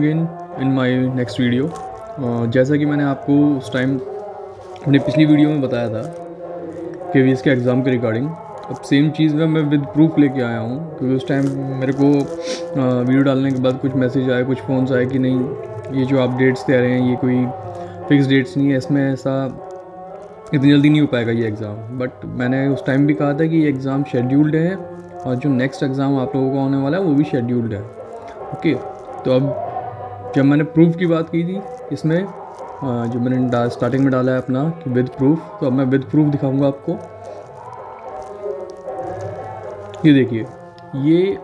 Again in my next video. जैसा कि मैंने आपको उस टाइम अपनी पिछली वीडियो में बताया था केवीएस के एग्ज़ाम के रिगार्डिंग, अब सेम चीज़ मैं विद प्रूफ लेके आया हूँ, क्योंकि उस टाइम मेरे को वीडियो डालने के बाद कुछ मैसेज आए, कुछ फ़ोन्स आए कि नहीं, ये जो आप डेट्स दे रहे हैं ये कोई फिक्स डेट्स नहीं है, इसमें ऐसा इतनी जल्दी नहीं हो पाएगा ये एग्ज़ाम। बट मैंने उस टाइम भी कहा था कि ये एग्ज़ाम शेड्यूल्ड है और जो नेक्स्ट एग्ज़ाम आप लोगों का होने वाला है वो भी शेड्यूल्ड है। ओके, तो अब जब मैंने प्रूफ की बात की थी इसमें, जो मैंने स्टार्टिंग में डाला है अपना कि विद प्रूफ, तो अब मैं विद प्रूफ दिखाऊंगा आपको। ये देखिए, ये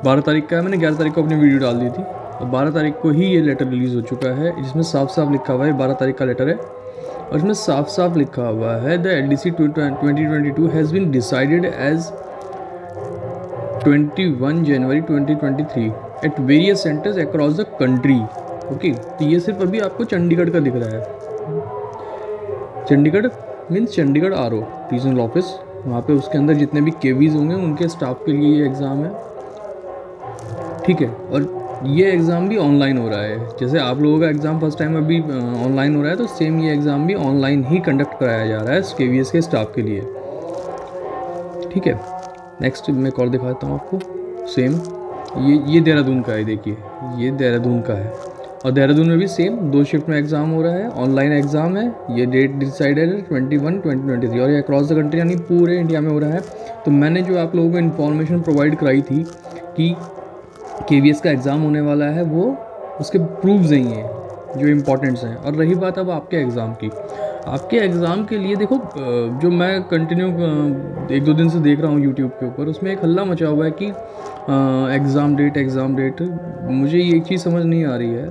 12 तारीख का है, मैंने 11 तारीख को अपनी वीडियो डाल दी थी और 12 तारीख को ही ये लेटर रिलीज़ हो चुका है, जिसमें साफ साफ लिखा हुआ है 12 तारीख का लेटर है और इसमें साफ साफ लिखा हुआ है the LDC 2022 has been decided as 21 January 2023 at various centres across the country. Okay, तो ये सिर्फ अभी आपको चंडीगढ़ का दिख रहा है। Chandigarh means Chandigarh RO regional office, वहाँ पे उसके अंदर जितने भी केवीज होंगे उनके स्टाफ के लिए ये एग्ज़ाम है, ठीक है। और ये एग्ज़ाम भी ऑनलाइन हो रहा है, जैसे आप लोगों का एग्ज़ाम फर्स्ट टाइम अभी ऑनलाइन हो रहा है, तो सेम ये एग्ज़ाम भी ऑनलाइन ही कंडक्ट कराया जा रहा है KVS के स्टाफ के लिए, ठीक है। नेक्स्ट मैं एक और दिखाता हूँ आपको सेम। ये देहरादून का है, देखिए ये देहरादून का है और देहरादून में भी सेम 2 शिफ्ट में एग्ज़ाम हो रहा है, ऑनलाइन एग्ज़ाम है। ये डेट डिसाइडेड है 21/2023 और ये अक्रॉस द कंट्री यानी पूरे इंडिया में हो रहा है। तो मैंने जो आप लोगों को इन्फॉर्मेशन प्रोवाइड कराई थी कि KVS का एग्ज़ाम होने वाला है, वो उसके प्रूफ्स नहीं हैं जो इम्पोर्टेंट्स हैं। और रही बात अब आपके एग्ज़ाम की, आपके एग्ज़ाम के लिए देखो, जो मैं कंटिन्यू 1-2 दिन से देख रहा हूँ यूट्यूब के ऊपर, उसमें एक हल्ला मचा हुआ है कि एग्ज़ाम डेट। मुझे ये एक चीज़ समझ नहीं आ रही है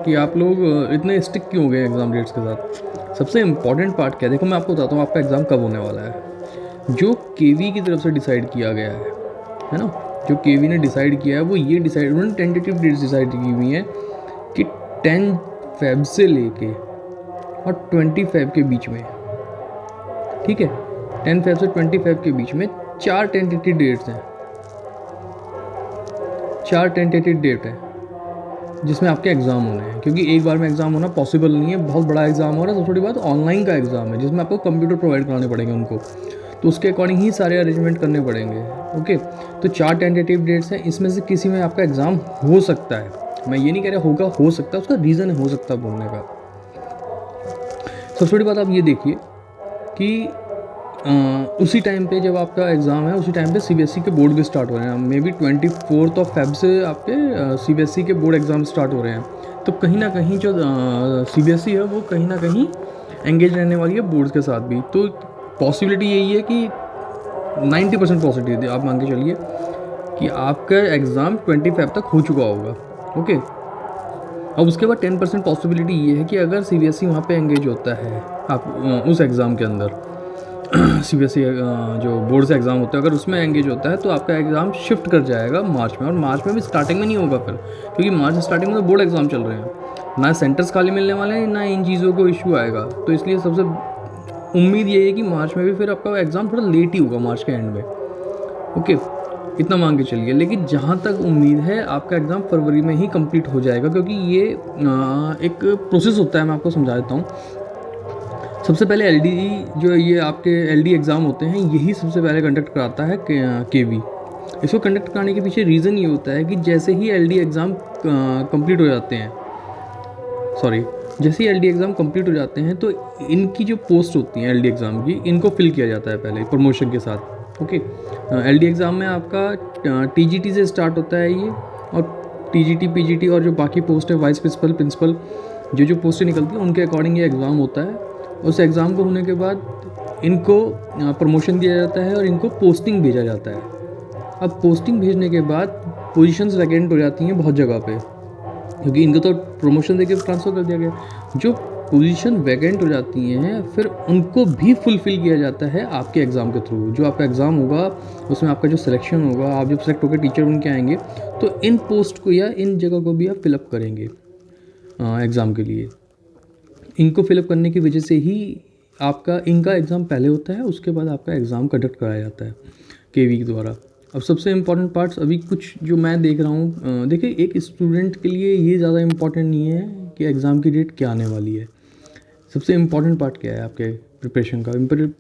कि आप लोग इतने स्टिक क्यों हो गए एग्ज़ाम डेट्स के साथ। सबसे इम्पॉर्टेंट पार्ट क्या है, देखो मैं आपको बताता हूँ आपका एग्ज़ाम कब होने वाला है। जो KV की तरफ से डिसाइड किया गया है ना, जो KV ने डिसाइड किया है वो ये डिसाइड, उन्होंने टेंटेटिव डेट्स डिसाइड की हुई हैं कि 10 फेब से लेके और 20 फेब के बीच में, ठीक है, 10 फेब से 20 फेब के बीच में 4 टेंटेटिव डेट्स हैं, 4 टेंटेटिव डेट है जिसमें आपके एग्ज़ाम होने हैं, क्योंकि एक बार में एग्ज़ाम होना पॉसिबल नहीं है, बहुत बड़ा एग्ज़ाम हो रहा है। सबसे बड़ी बात ऑनलाइन का एग्ज़ाम है जिसमें आपको कंप्यूटर प्रोवाइड कराने पड़ेंगे उनको, तो उसके अकॉर्डिंग ही सारे अरेंजमेंट करने पड़ेंगे। ओके, तो 4 टेंटेटिव डेट्स हैं, इसमें से किसी में आपका एग्ज़ाम हो सकता है। मैं ये नहीं कह रहा होगा, हो सकता है, उसका रीज़न हो सकता है बोलने का। सबसे बड़ी बात आप ये देखिए कि उसी टाइम पे जब आपका एग्ज़ाम है, उसी टाइम पे CBSE के बोर्ड भी स्टार्ट हो रहे हैं। मे बी 24 फेब से आपके CBSE के बोर्ड एग्ज़ाम स्टार्ट हो रहे हैं। तो कहीं ना कहीं जो CBSE है वो कहीं ना कहीं एंगेज रहने वाली है बोर्ड्स के साथ भी। तो पॉसिबिलिटी यही है कि 90% पॉसिबिलिटी आप मान के चलिए कि आपका एग्ज़ाम 20 फेब तक हो चुका होगा। ओके, अब उसके बाद 10% पॉसिबिलिटी ये है कि अगर CBSE वहाँ पे एंगेज होता है आप उस एग्ज़ाम के अंदर, CBSE जो बोर्ड से एग्ज़ाम होता है, अगर उसमें एंगेज होता है तो आपका एग्ज़ाम शिफ्ट कर जाएगा मार्च में। और मार्च में भी स्टार्टिंग में नहीं होगा फिर, क्योंकि मार्च स्टार्टिंग में तो बोर्ड एग्ज़ाम चल रहे हैं, ना सेंटर्स खाली मिलने वाले हैं, ना इन चीज़ों को इशू आएगा। तो इसलिए सबसे उम्मीद ये है कि मार्च में भी फिर आपका एग्ज़ाम थोड़ा लेट ही होगा, मार्च के एंड में। ओके, इतना मांग के चलिए, लेकिन जहाँ तक उम्मीद है आपका एग्ज़ाम फरवरी में ही कंप्लीट हो जाएगा, क्योंकि ये एक प्रोसेस होता है। मैं आपको समझा देता हूँ। सबसे पहले LD, जो ये आपके LD एग्ज़ाम होते हैं, यही सबसे पहले कंडक्ट कराता है KV। इसको कंडक्ट कराने के पीछे रीज़न ये होता है कि जैसे ही LD एग्ज़ाम कंप्लीट हो जाते हैं, जैसे ही LD एग्ज़ाम कंप्लीट हो जाते हैं तो इनकी जो पोस्ट होती हैं LD एग्ज़ाम की, इनको फिल किया जाता है पहले प्रमोशन के साथ। ओके, LD एग्ज़ाम में आपका TGT से स्टार्ट होता है ये, और TGT PGT और जो बाकी पोस्ट है वाइस प्रिंसिपल, जो पोस्टें निकलती हैं उनके अकॉर्डिंग ये एग्ज़ाम होता है। उस एग्ज़ाम को होने के बाद इनको प्रमोशन दिया जाता है और इनको पोस्टिंग भेजा जाता है। अब पोस्टिंग भेजने के बाद पोजीशंस वैकेंट हो जाती हैं बहुत जगह पे, क्योंकि इनको तो प्रमोशन देके ट्रांसफ़र कर दिया गया। जो पोजीशन वैकेंट हो जाती हैं फिर उनको भी फुलफ़िल किया जाता है आपके एग्ज़ाम के थ्रू। जो आपका एग्ज़ाम होगा उसमें आपका जो सिलेक्शन होगा, आप जब सेलेक्ट होकर टीचर बन के आएंगे तो इन पोस्ट को या इन जगह को भी आप फिलअप करेंगे एग्ज़ाम के लिए। इनको फिलअप करने की वजह से ही इनका एग्ज़ाम पहले होता है, उसके बाद आपका एग्ज़ाम कंडक्ट कराया जाता है KV के द्वारा। अब सबसे इम्पॉर्टेंट पार्ट्स अभी कुछ जो मैं देख रहा हूँ, देखिए एक स्टूडेंट के लिए ये ज़्यादा इम्पॉर्टेंट नहीं है कि एग्ज़ाम की डेट क्या आने वाली है। सबसे इम्पॉर्टेंट पार्ट क्या है आपके प्रिपरेशन का?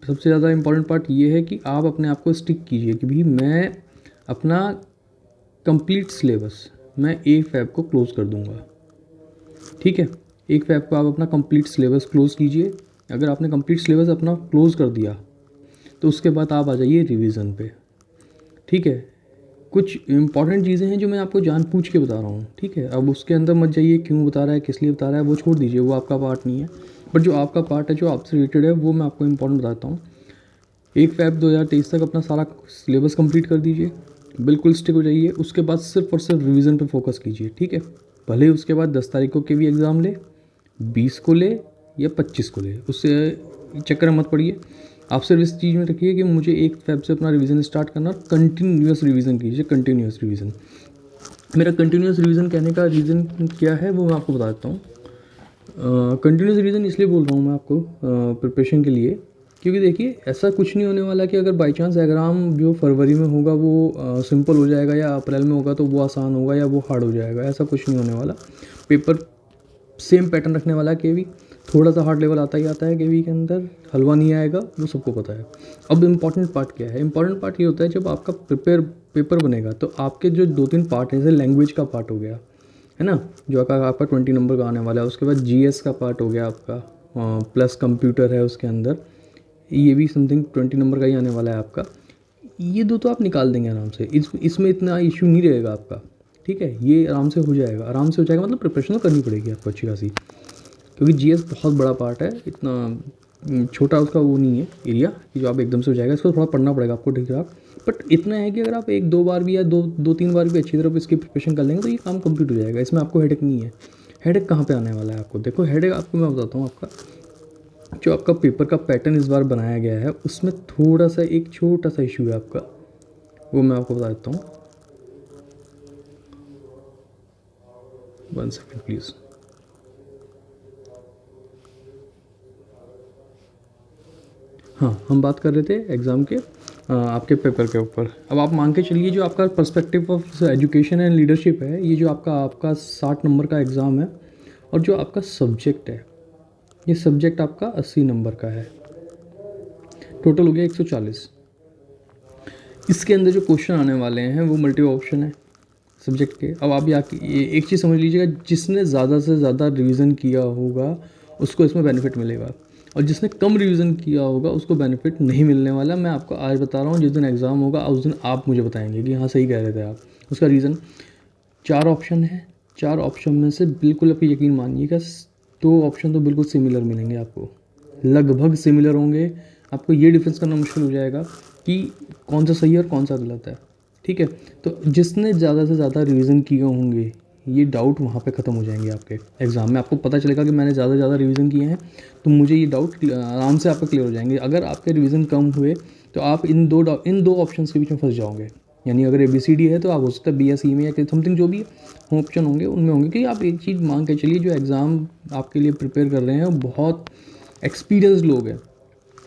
सबसे ज़्यादा इम्पॉर्टेंट पार्ट ये है कि आप अपने आप को स्टिक कीजिए कि भाई मैं अपना कंप्लीट सिलेबस मैं 1 फ़रवरी को क्लोज़ कर दूंगा। ठीक है, 1 फ़रवरी को आप अपना कंप्लीट सिलेबस क्लोज़ कीजिए। अगर आपने कंप्लीट सिलेबस अपना क्लोज़ कर दिया तो उसके बाद आप आ जाइए रिवीजन पे। ठीक है, कुछ इंपॉर्टेंट चीज़ें हैं जो मैं आपको जानबूझ के बता रहा हूँ। ठीक है, अब उसके अंदर मत जाइए क्यों बता रहा है, किस लिए बता रहा है, वो छोड़ दीजिए, वो आपका पार्ट नहीं है। बट जो आपका पार्ट है, जो आपसे रिलेटेड है, वो मैं आपको इंपॉर्टेंट बताता हूँ। 1 फ़रवरी 2023 तक अपना सारा सिलेबस कंप्लीट कर दीजिए, बिल्कुल स्टिक हो जाइए। उसके बाद सिर्फ और सिर्फ रिवीजन पे फोकस कीजिए। ठीक है, भले ही उसके बाद 10 तारीख को के भी एग्ज़ाम ले, 20 को ले या 25 को ले, उससे चक्कर में मत पड़िए। आप सिर्फ इस चीज़ में रखिए कि मुझे 1 फ़रवरी से अपना रिवीजन स्टार्ट करना, कंटिन्यूस रिवीजन कीजिए, कंटिन्यूस रिवीजन। मेरा कंटिन्यूस रिवीजन कहने का रीज़न क्या है वो मैं आपको बता देता हूँ। कंटिन्यूस रीज़न इसलिए बोल रहा हूँ मैं आपको प्रिपरेशन के लिए, क्योंकि देखिए ऐसा कुछ नहीं होने वाला कि अगर बाई चांस एग्ज़ाम जो फरवरी में होगा वो सिंपल हो जाएगा या अप्रैल में होगा तो वो आसान होगा या वो हार्ड हो जाएगा। ऐसा कुछ नहीं होने वाला। पेपर सेम पैटर्न रखने वाला है। केवी थोड़ा सा हार्ड लेवल आता ही आता है, केवी के अंदर हलवा नहीं आएगा, वो सबको पता है। अब इम्पॉर्टेंट पार्ट क्या है? इम्पॉर्टेंट पार्ट ये होता है जब आपका पेपर बनेगा तो आपके जो 2-3 पार्ट हैं, जैसे लैंग्वेज का पार्ट हो गया है ना, जो आपका 20 नंबर का आने वाला है। उसके बाद जीएस का पार्ट हो गया आपका, प्लस कंप्यूटर है उसके अंदर, ये भी समथिंग 20 नंबर का ही आने वाला है आपका। ये दो तो आप निकाल देंगे आराम से, इसमें इतना इशू नहीं रहेगा आपका। ठीक है, ये आराम से हो जाएगा, आराम से हो जाएगा। मतलब प्रिपरेशन तो करनी पड़ेगी आपको अच्छी खासी, क्योंकि जीएस बहुत बड़ा पार्ट है, इतना छोटा उसका वो नहीं है एरिया कि जो आप एकदम से हो जाएगा। इसको थोड़ा पढ़ना पड़ेगा आपको ठीक ठाक। बट इतना है कि अगर आप 1-2 बार भी या 2-3 बार भी अच्छी तरह इसकी प्रिपरेशन कर लेंगे तो ये काम कंप्लीट हो जाएगा। इसमें आपको हेडेक नहीं है। हेडेक कहाँ पे आने वाला है आपको? देखो हेडेक आपको मैं बताता हूँ। आपका जो आपका पेपर का पैटर्न इस बार बनाया गया है उसमें थोड़ा सा एक छोटा सा इशू है आपका, वो मैं आपको बता देता हूँ। 1 सेकेंड प्लीज़। हाँ, हम बात कर रहे थे एग्ज़ाम के आपके पेपर के ऊपर। अब आप मान के चलिए जो आपका perspective of education and leadership है, ये जो आपका 60 नंबर का एग्ज़ाम है, और जो आपका सब्जेक्ट है, ये सब्जेक्ट आपका 80 नंबर का है। टोटल हो गया 140। इसके अंदर जो क्वेश्चन आने वाले हैं वो मल्टी ऑप्शन है सब्जेक्ट के। अब आप ये एक चीज़ समझ लीजिएगा, जिसने ज़्यादा से ज़्यादा रिवीजन किया होगा उसको इसमें बेनिफिट मिलेगा, और जिसने कम रिवीजन किया होगा उसको बेनिफिट नहीं मिलने वाला। मैं आपको आज बता रहा हूँ, जिस दिन एग्ज़ाम होगा उस दिन आप मुझे बताएंगे कि हाँ सही कह रहे थे आप। उसका रीज़न 4 ऑप्शन है। 4 ऑप्शन में से बिल्कुल आप यकीन मानिएगा 2 ऑप्शन तो बिल्कुल सिमिलर मिलेंगे आपको, लगभग सिमिलर होंगे। आपको ये डिफरेंस करना मुश्किल हो जाएगा कि कौन सा सही है और कौन सा गलत है। ठीक है, तो जिसने ज़्यादा से ज़्यादा रिवीजन किए होंगे ये डाउट वहाँ पे ख़त्म हो जाएंगे आपके एग्ज़ाम में। आपको पता चलेगा कि मैंने ज़्यादा से ज़्यादा रिवीजन किए हैं, तो मुझे ये डाउट आराम से आपका क्लियर हो जाएंगे। अगर आपके रिवीजन कम हुए तो आप इन दो ऑप्शन के बीच में फंस जाओगे। यानी अगर ABCD है तो आप हो सकता है B या C में या समथिंग जो भी ऑप्शन होंगे उनमें होंगे। कि आप एक चीज़ मान के चलिए, जो एग्ज़ाम आपके लिए प्रिपेयर कर रहे हैं वो बहुत एक्सपीरियंस लोग हैं।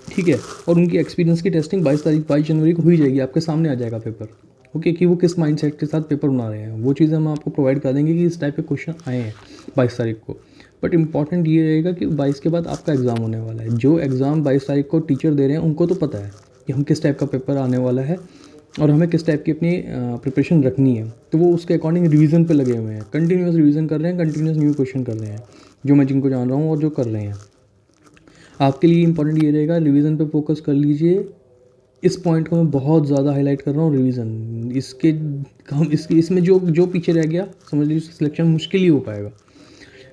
ठीक है, और उनकी एक्सपीरियंस की टेस्टिंग 22 जनवरी को हुई जाएगी, आपके सामने आ जाएगा पेपर। ओके, कि वो किस माइंडसेट के साथ पेपर बना रहे हैं, वो चीज़ें हम आपको प्रोवाइड कर देंगे कि इस टाइप के क्वेश्चन आए हैं 22 तारीख को। बट इंपॉर्टेंट ये रहेगा कि 22 के बाद आपका एग्ज़ाम होने वाला है। जो एग्ज़ाम 22 तारीख को टीचर दे रहे हैं उनको तो पता है कि हम किस टाइप का पेपर आने वाला है और हमें किस टाइप की अपनी प्रिपरेशन रखनी है। तो वो उसके अकॉर्डिंग रिवीजन पे लगे हुए हैं, कंटिन्यूस रिवीजन कर रहे हैं, कंटिन्यूस न्यू क्वेश्चन कर रहे हैं, जो मैं जिनको जान रहा हूँ और जो कर रहे हैं। आपके लिए इंपॉर्टेंट ये रहेगा, रिवीजन पे फोकस कर लीजिए। इस पॉइंट को मैं बहुत ज़्यादा हाईलाइट कर रहा हूँ, रिवीजन। इसमें जो पीछे रह गया समझ लीजिए सिलेक्शन मुश्किल ही हो पाएगा।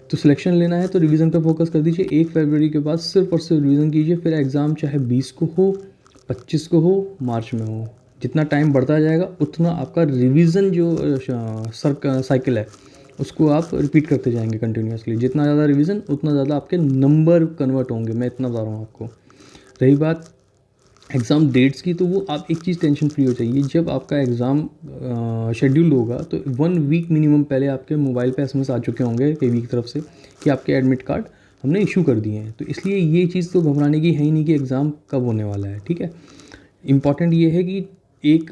तो सिलेक्शन लेना है तो रिवीजन पे फोकस कर दीजिए। 1 फरवरी के बाद सिर्फ और सिर्फ रिवीजन कीजिए। फिर एग्ज़ाम चाहे 20 को हो, 25 को हो, मार्च में हो, जितना टाइम बढ़ता जाएगा उतना आपका रिवीजन जो साइकिल है उसको आप रिपीट करते जाएंगे कंटिन्यूसली। जितना ज़्यादा रिवीजन उतना ज़्यादा आपके नंबर कन्वर्ट होंगे, मैं इतना बता रहा हूँ आपको। रही बात एग्ज़ाम डेट्स की, तो वो आप एक चीज़ टेंशन फ्री हो जाइए। जब आपका एग्ज़ाम शेड्यूल होगा तो 1 वीक मिनिमम पहले आपके मोबाइल पे SMS आ चुके होंगे केवी की तरफ से कि आपके एडमिट कार्ड हमने इशू कर दिए हैं। तो इसलिए ये चीज़ तो घबराने की है ही नहीं कि एग्ज़ाम कब होने वाला है। ठीक है, इम्पॉर्टेंट ये है कि एक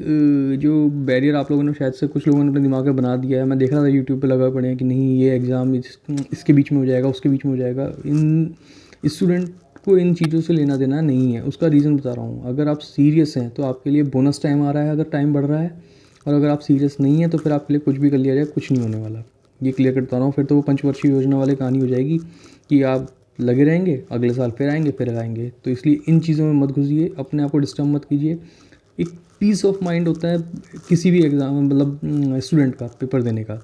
जो बैरियर आप लोगों ने शायद से कुछ लोगों ने अपने दिमाग में बना दिया है, मैं देख रहा था यूट्यूब पे लगा पड़े हैं कि नहीं ये एग्ज़ाम इसके बीच में हो जाएगा, उसके बीच में हो जाएगा। इन स्टूडेंट को इन चीज़ों से लेना देना नहीं है। उसका रीज़न बता रहा हूँ, अगर आप सीरियस हैं तो आपके लिए बोनस टाइम आ रहा है अगर टाइम बढ़ रहा है, और अगर आप सीरियस नहीं हैं तो फिर आपके लिए कुछ भी कर लिया जाए कुछ नहीं होने वाला। ये क्लियर करता रहा हूँ। फिर तो वो पंचवर्षीय योजना वाली कहानी हो जाएगी कि आप लगे रहेंगे, अगले साल फिर आएंगे फिर आएंगे। तो इसलिए इन चीज़ों में मत घुसिए, अपने आप को डिस्टर्ब मत कीजिए। एक पीस ऑफ माइंड होता है किसी भी एग्ज़ाम मतलब स्टूडेंट का पेपर देने का,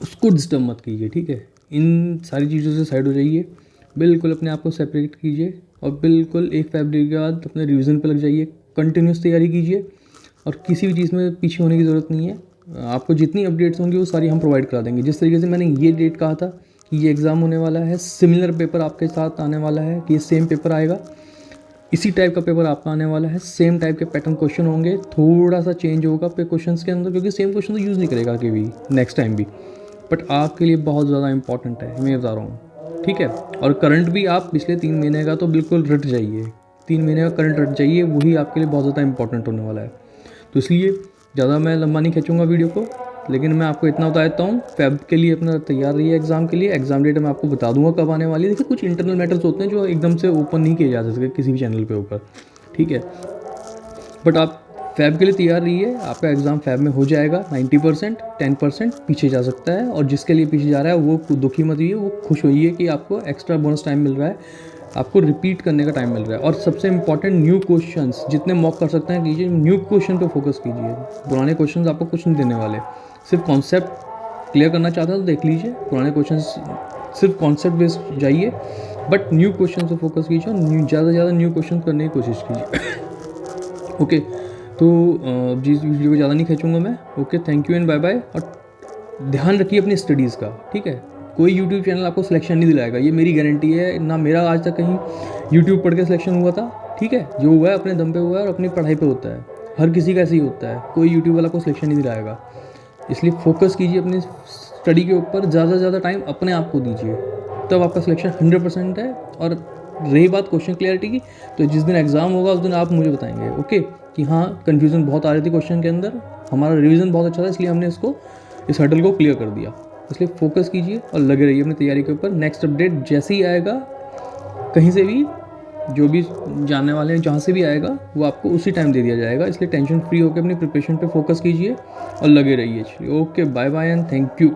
उसको डिस्टर्ब मत कीजिए, ठीक है। इन सारी चीज़ों से साइड हो जाइए, बिल्कुल अपने आप को सेपरेट कीजिए और बिल्कुल 1 फरवरी के बाद अपने रिवीजन पे लग जाइए, कंटिन्यूस तैयारी कीजिए और किसी भी चीज़ में पीछे होने की ज़रूरत नहीं है। आपको जितनी अपडेट्स होंगी वो सारी हम प्रोवाइड करा देंगे। जिस तरीके से मैंने ये डेट कहा था कि ये एग्ज़ाम होने वाला है, सिमिलर पेपर आपके साथ आने वाला है कि ये सेम पेपर आएगा, इसी टाइप का पेपर आपका आने वाला है, सेम टाइप के पैटर्न क्वेश्चन होंगे, थोड़ा सा चेंज होगा पे क्वेश्चंस के अंदर, क्योंकि सेम क्वेश्चन तो यूज़ नहीं करेगा कभी नेक्स्ट टाइम भी, बट आपके लिए बहुत ज़्यादा इंपॉर्टेंट है, मैं बता रहा हूँ, ठीक है। और करंट भी आप पिछले 3 महीने का तो बिल्कुल रट जाइए, 3 महीने का करंट रट जाइए, वही आपके लिए बहुत ज़्यादा इंपॉर्टेंट होने वाला है। तो इसलिए ज़्यादा मैं लंबा नहीं खींचूंगा वीडियो को, लेकिन मैं आपको इतना बता देता हूँ, फेब के लिए अपना तैयार रहिए एग्ज़ाम के लिए। एग्ज़ाम डेट मैं आपको बता दूंगा कब आने वाली है। देखिए कुछ इंटरनल मैटर्स होते हैं जो एकदम से ओपन नहीं किए जा सकते किसी भी चैनल पे ऊपर, ठीक है। बट आप फैब के लिए तैयार रहिए, आपका एग्ज़ाम फैब में हो जाएगा 90%, 10% पीछे जा सकता है, और जिसके लिए पीछे जा रहा है वो दुखी मत होइए, वो खुश होइए कि आपको एक्स्ट्रा बोनस टाइम मिल रहा है, आपको रिपीट करने का टाइम मिल रहा है। और सबसे इंपॉर्टेंट न्यू क्वेश्चंस जितने मॉक कर सकते हैं कीजिए, न्यू क्वेश्चन पे फोकस कीजिए। पुराने क्वेश्चंस आपको कुछ नहीं देने वाले, सिर्फ कॉन्सेप्ट क्लियर करना चाहते हैं तो देख लीजिए, पुराने क्वेश्चंस सिर्फ कॉन्सेप्ट बेस्ड जाइए, बट न्यू क्वेश्चन से फोकस कीजिए और ज़्यादा से ज़्यादा न्यू क्वेश्चन करने की कोशिश कीजिए। ओके, तो जिस वीडियो को ज़्यादा नहीं खींचूंगा मैं। Okay, thank you and bye bye. और ध्यान रखिए अपनी स्टडीज़ का, ठीक है। कोई यूट्यूब चैनल आपको सिलेक्शन नहीं दिलाएगा, ये मेरी गारंटी है। ना मेरा आज तक कहीं यूट्यूब पढ़ के सिलेक्शन हुआ था, ठीक है। जो हुआ है अपने दम पे हुआ है और अपनी पढ़ाई पे होता है, हर किसी का ऐसे ही होता है, कोई यूट्यूब वाला को सिलेक्शन नहीं दिलाएगा। इसलिए फोकस कीजिए अपनी स्टडी के ऊपर, ज़्यादा से ज़्यादा टाइम अपने आप को दीजिए, तब आपका सिलेक्शन 100% है। और रही बात क्वेश्चन क्लियरिटी की, तो जिस दिन एग्ज़ाम होगा उस दिन आप मुझे बताएंगे, ओके, कि हाँ कन्फ्यूज़न बहुत आ रही थी क्वेश्चन के अंदर, हमारा रिवीजन बहुत अच्छा था इसलिए हमने इस हर्डल को क्लियर कर दिया। इसलिए फोकस कीजिए और लगे रहिए अपनी तैयारी के ऊपर। नेक्स्ट अपडेट जैसे ही आएगा, कहीं से भी जो भी जानने वाले हैं जहाँ से भी आएगा, वो आपको उसी टाइम दे दिया जाएगा। इसलिए टेंशन फ्री होकर अपनी प्रिपरेशन पे फोकस कीजिए और लगे रहिए। Okay, bye bye and thank you.